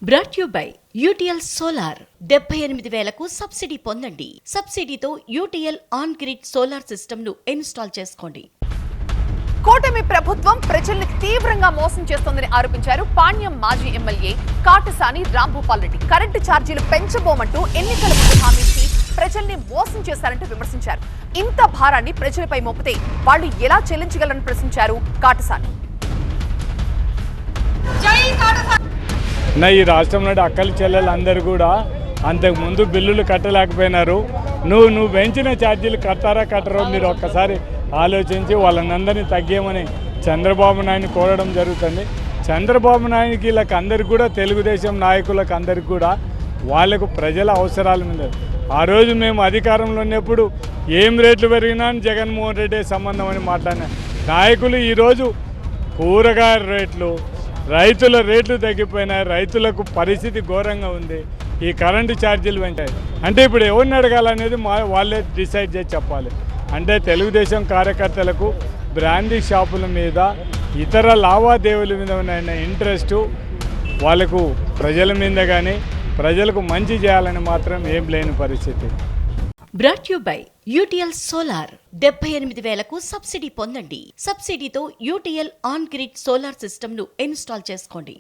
Brought you by UTL solar 78,000కు subsidy పొందండి. సబ్సిడీతో UTL on grid solar system ను ఇన్స్టాల్ చేసుకోండి. కూటమి ప్రభుత్వం ప్రజల్ని తీవ్రంగా మోసం చేస్తోందని ఆరోపించారు పాణ్యం మాజీ ఎమ్మెల్యే కాటసాని రాంభూపాల్ రెడ్డి. కరెంటు ఛార్జీలు పెంచబోమంటూ ఎన్నికల ముందు హామీ ఇచ్చి ప్రజల్ని మోసం చేశారంటూ విమర్శించారు. ఇంత భారాన్ని ప్రజలపై మోపితే వాళ్ళు ఎలా చెల్లించగలరని ప్రశ్నించారు కాటసాని. ఈ రాష్ట్రంలో అక్కల చెల్లెలందరూ కూడా అంతకుముందు బిల్లులు కట్టలేకపోయినారు. నువ్వు పెంచిన ఛార్జీలు కట్టారా కట్టరో మీరు ఒక్కసారి ఆలోచించి వాళ్ళందరినీ తగ్గేయమని చంద్రబాబు నాయుడిని కోరడం జరుగుతుంది. చంద్రబాబు నాయుడికి వీళ్ళకి అందరికి కూడా తెలుగుదేశం నాయకులకు అందరికి కూడా వాళ్ళకు ప్రజల అవసరాల మీద ఆ రోజు మేము అధికారంలో ఉన్నప్పుడు ఏం రేట్లు పెరిగినా జగన్మోహన్ రెడ్డి సంబంధం అని మాట్లాడిన నాయకులు ఈరోజు కూరగాయల రేట్లు, రైతుల రేట్లు తగ్గిపోయినాయి. రైతులకు పరిస్థితి ఘోరంగా ఉంది. ఈ కరెంటు ఛార్జీలు పెంచాయి అంటే ఇప్పుడు ఎవరిని అడగాలనేది వాళ్ళే డిసైడ్ చేసి చెప్పాలి. అంటే తెలుగుదేశం కార్యకర్తలకు బ్రాండీ షాపుల మీద ఇతర లావాదేవీల మీద ఉన్న ఇంట్రెస్టు వాళ్ళకు ప్రజల మీద కానీ ప్రజలకు మంచి చేయాలని మాత్రం ఏం లేని పరిస్థితి. Brought you by UTL solar 78,000కు సబ్సిడీ పొందండి. సబ్సిడీతో UTL on grid solar system ను ఇన్స్టాల్ చేసుకోండి.